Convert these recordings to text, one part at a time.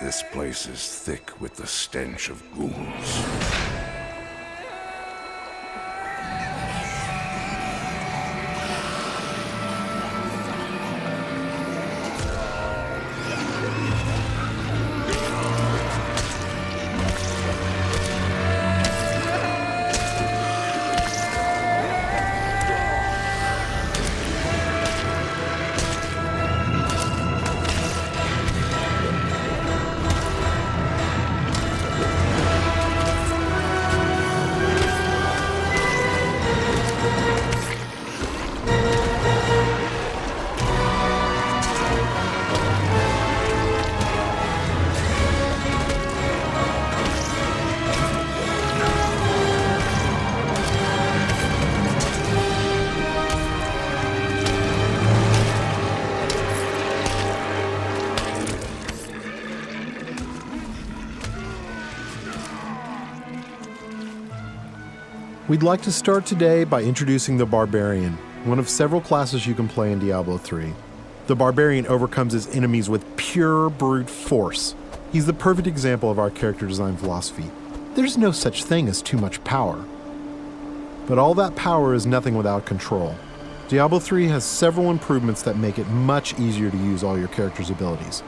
This place is thick with the stench of ghouls. We'd like to start today by introducing the Barbarian, one of several classes you can play in Diablo III. The Barbarian overcomes his enemies with pure brute force. He's the perfect example of our character design philosophy. There's no such thing as too much power. But all that power is nothing without control. Diablo III has several improvements that make it much easier to use all your character's abilities.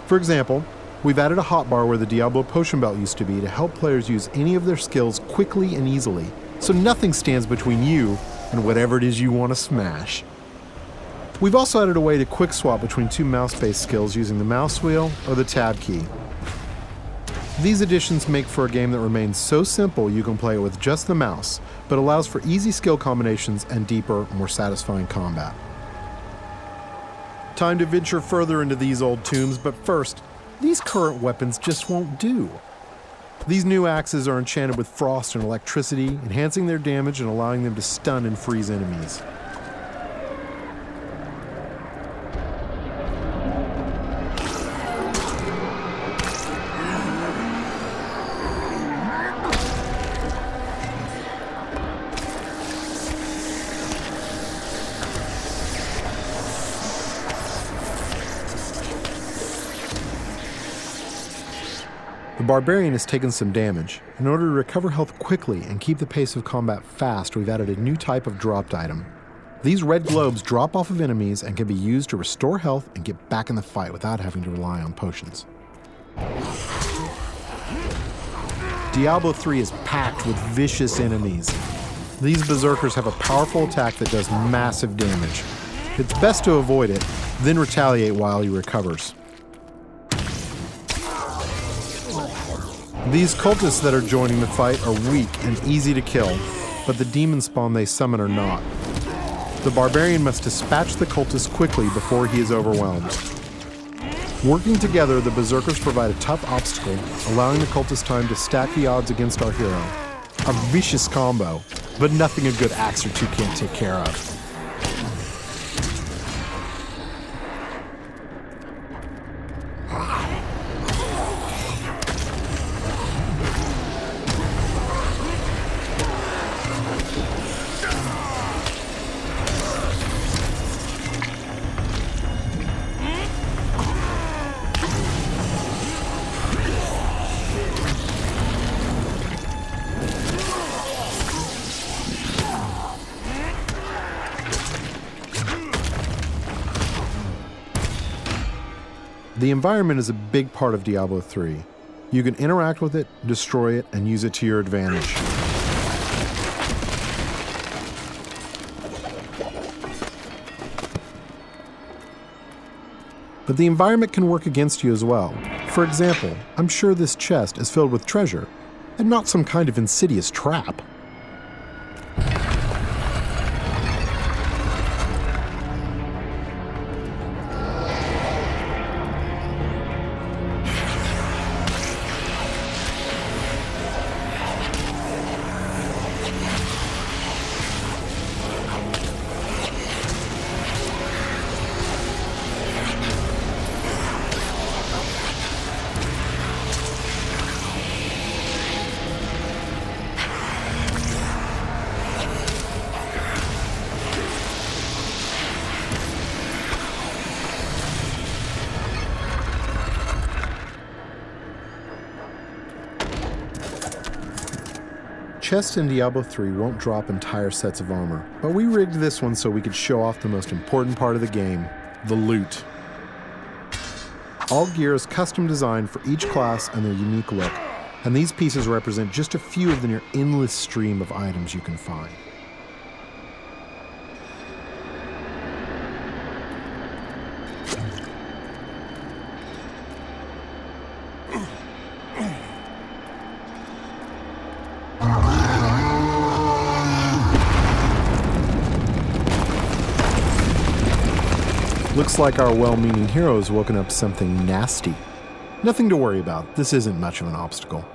For example, we've added a hotbar where the Diablo potion belt used to be to help players use any of their skills quickly and easily, so nothing stands between you and whatever it is you want to smash. We've also added a way to quick swap between two mouse-based skills using the mouse wheel or the tab key. These additions make for a game that remains so simple you can play it with just the mouse, but allows for easy skill combinations and deeper, more satisfying combat. Time to venture further into these old tombs, but first, these current weapons just won't do. These new axes are enchanted with frost and electricity, enhancing their damage and allowing them to stun and freeze enemies. The Barbarian has taken some damage. In order to recover health quickly and keep the pace of combat fast, we've added a new type of dropped item. These red globes drop off of enemies and can be used to restore health and get back in the fight without having to rely on potions. Diablo III is packed with vicious enemies. These berserkers have a powerful attack that does massive damage. It's best to avoid it, then retaliate while he recovers. These cultists that are joining the fight are weak and easy to kill, but the demon spawn they summon are not. The Barbarian must dispatch the cultist quickly before he is overwhelmed. Working together, the berserkers provide a tough obstacle, allowing the cultist time to stack the odds against our hero. A vicious combo, but nothing a good axe or two can't take care of. The environment is a big part of Diablo III. You can interact with it, destroy it, and use it to your advantage. But the environment can work against you as well. For example, I'm sure this chest is filled with treasure, and not some kind of insidious trap. Chests in Diablo 3 won't drop entire sets of armor, but we rigged this one so we could show off the most important part of the game, the loot. All gear is custom designed for each class and their unique look, and these pieces represent just a few of the near endless stream of items you can find. Looks like our well-meaning hero has woken up something nasty. Nothing to worry about. This isn't much of an obstacle.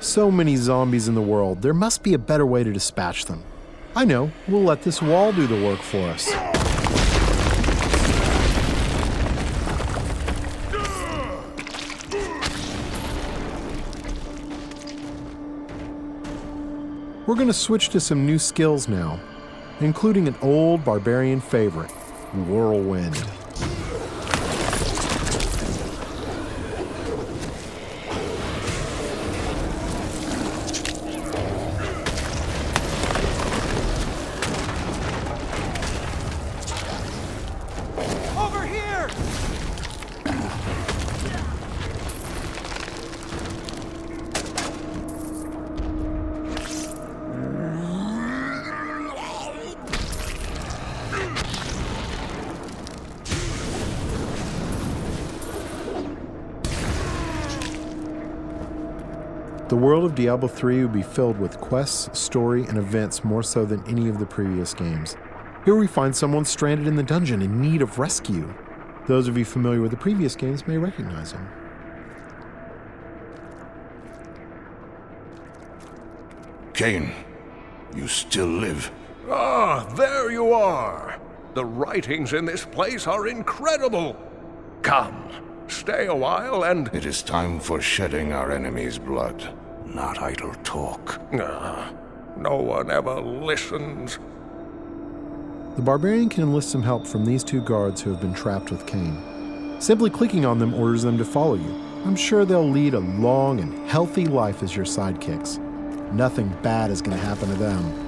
So many zombies in the world, there must be a better way to dispatch them. I know, we'll let this wall do the work for us. We're going to switch to some new skills now, including an old barbarian favorite, Whirlwind. Over here! The world of Diablo 3 will be filled with quests, story, and events more so than any of the previous games. Here we find someone stranded in the dungeon in need of rescue. Those of you familiar with the previous games may recognize him. Cain, you still live. Ah, there you are. The writings in this place are incredible. Come, stay a while and... It is time for shedding our enemy's blood, not idle talk. No one ever listens. The barbarian can enlist some help from these two guards who have been trapped with Cain. Simply clicking on them orders them to follow you. I'm sure they'll lead a long and healthy life as your sidekicks. Nothing bad is going to happen to them.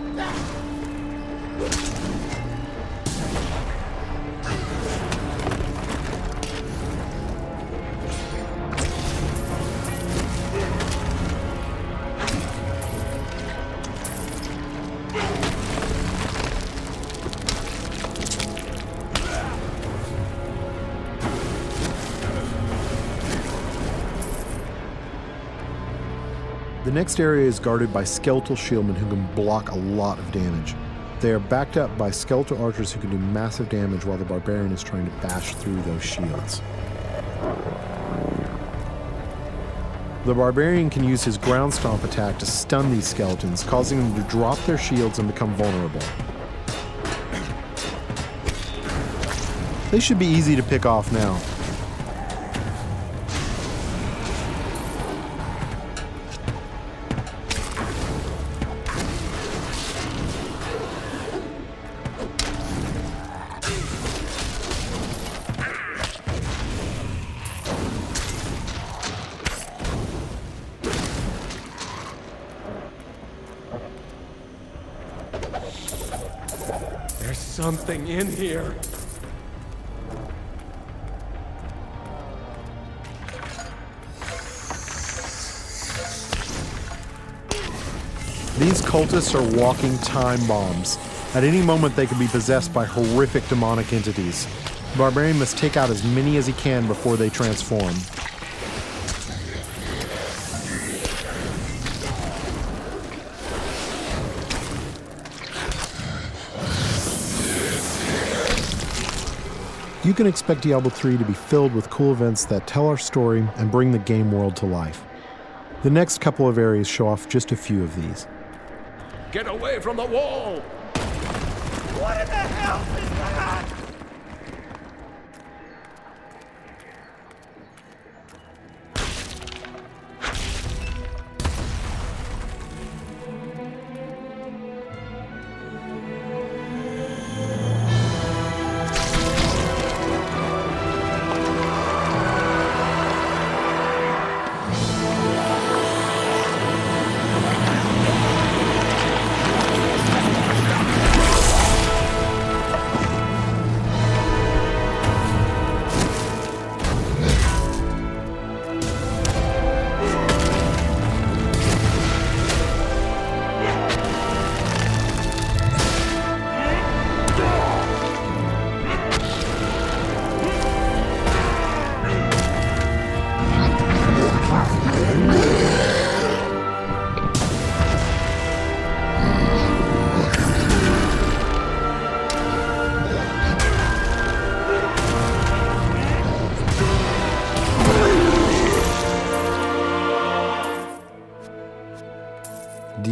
The next area is guarded by skeletal shieldmen who can block a lot of damage. They are backed up by skeletal archers who can do massive damage while the barbarian is trying to bash through those shields. The barbarian can use his ground stomp attack to stun these skeletons, causing them to drop their shields and become vulnerable. They should be easy to pick off now. There's something in here. These cultists are walking time bombs. At any moment they can be possessed by horrific demonic entities. The barbarian must take out as many as he can before they transform. You can expect Diablo 3 to be filled with cool events that tell our story and bring the game world to life. The next couple of areas show off just a few of these. Get away from the wall! What in the hell is that?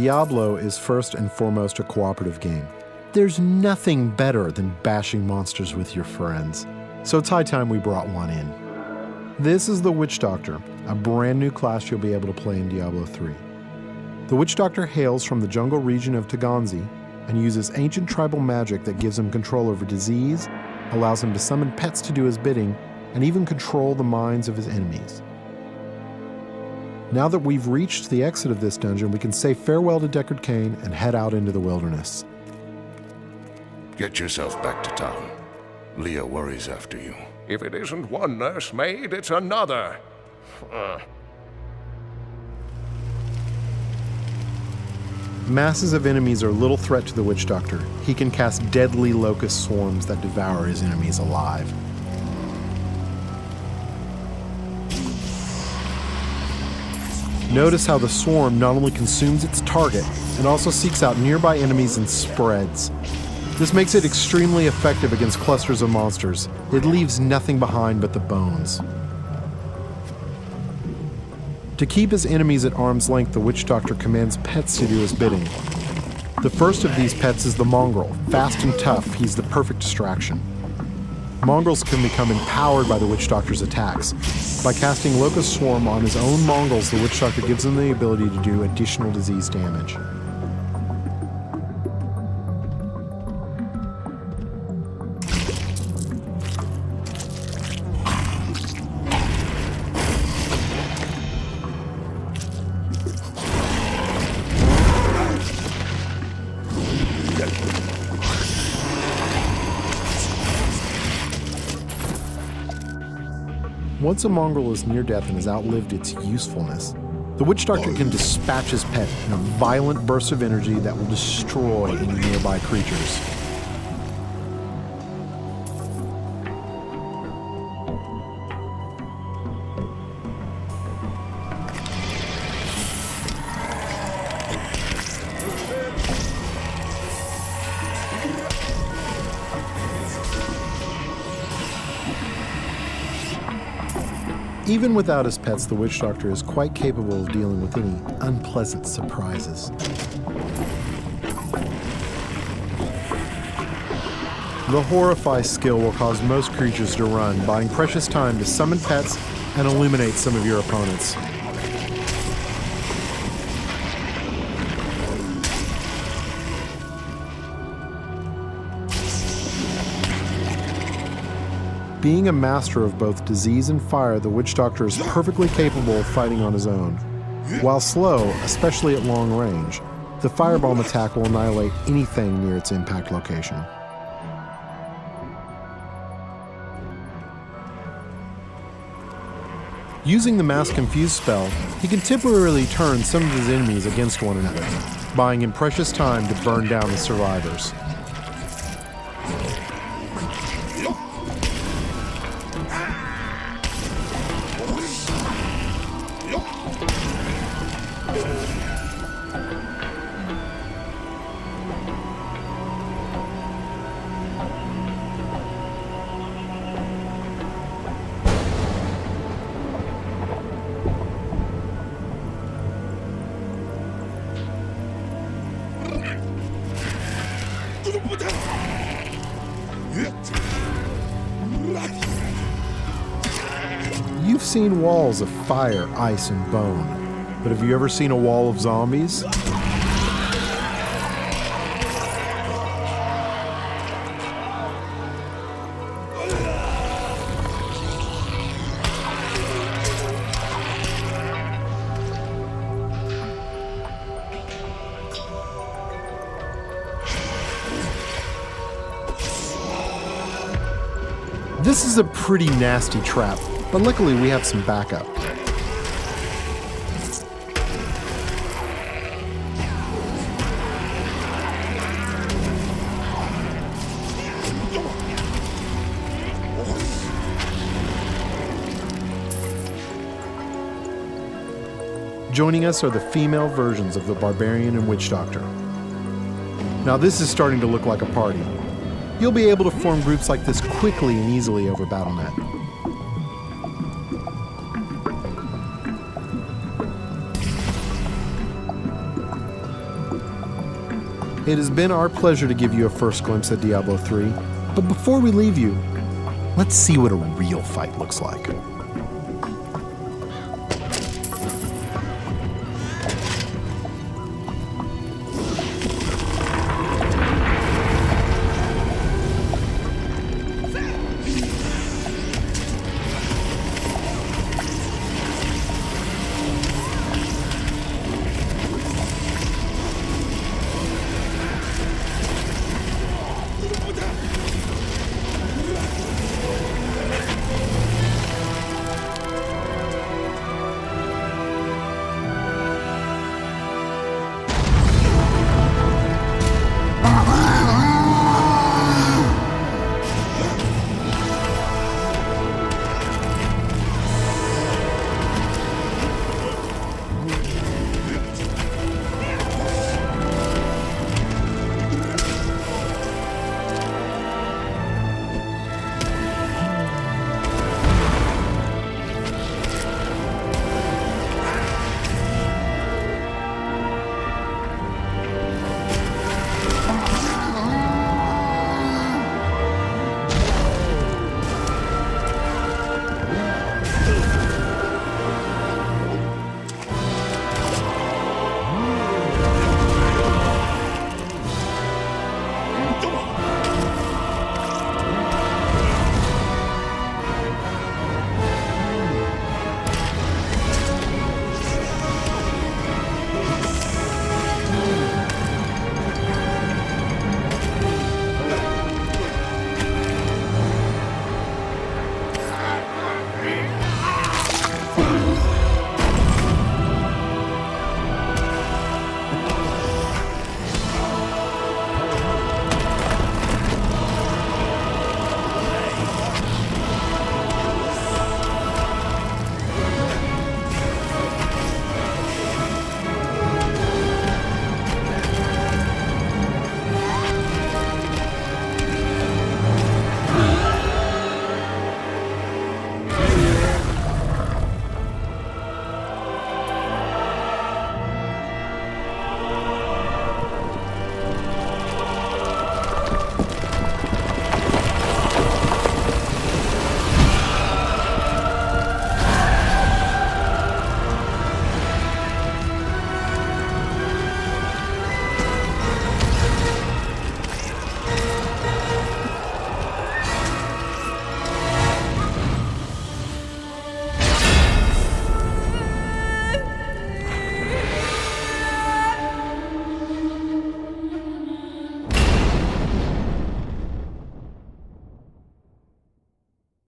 Diablo is first and foremost a cooperative game. There's nothing better than bashing monsters with your friends. So it's high time we brought one in. This is the Witch Doctor, a brand new class you'll be able to play in Diablo III. The Witch Doctor hails from the jungle region of Taganzi and uses ancient tribal magic that gives him control over disease, allows him to summon pets to do his bidding, and even control the minds of his enemies. Now that we've reached the exit of this dungeon, we can say farewell to Deckard Cain and head out into the wilderness. Get yourself back to town. Leah worries after you. If it isn't one nursemaid, it's another. Masses of enemies are little threat to the Witch Doctor. He can cast deadly locust swarms that devour his enemies alive. Notice how the swarm not only consumes its target, it also seeks out nearby enemies and spreads. This makes it extremely effective against clusters of monsters. It leaves nothing behind but the bones. To keep his enemies at arm's length, the Witch Doctor commands pets to do his bidding. The first of these pets is the mongrel. Fast and tough, he's the perfect distraction. Mongrels can become empowered by the Witch Doctor's attacks. By casting Locust Swarm on his own mongrels, the Witch Doctor gives them the ability to do additional disease damage. Once a mongrel is near death and has outlived its usefulness, the Witch Doctor can dispatch his pet in a violent burst of energy that will destroy any nearby creatures. Even without his pets, the Witch Doctor is quite capable of dealing with any unpleasant surprises. The Horrify skill will cause most creatures to run, buying precious time to summon pets and eliminate some of your opponents. Being a master of both disease and fire, the Witch Doctor is perfectly capable of fighting on his own. While slow, especially at long range, the firebomb attack will annihilate anything near its impact location. Using the Mass Confuse spell, he can temporarily turn some of his enemies against one another, buying him precious time to burn down the survivors. You've seen walls of fire, ice, and bone, but have you ever seen a wall of zombies? This is a pretty nasty trap, but luckily we have some backup. Joining us are the female versions of the Barbarian and Witch Doctor. Now this is starting to look like a party. You'll be able to form groups like this quickly and easily over Battle.net. It has been our pleasure to give you a first glimpse at Diablo 3, but before we leave you, let's see what a real fight looks like.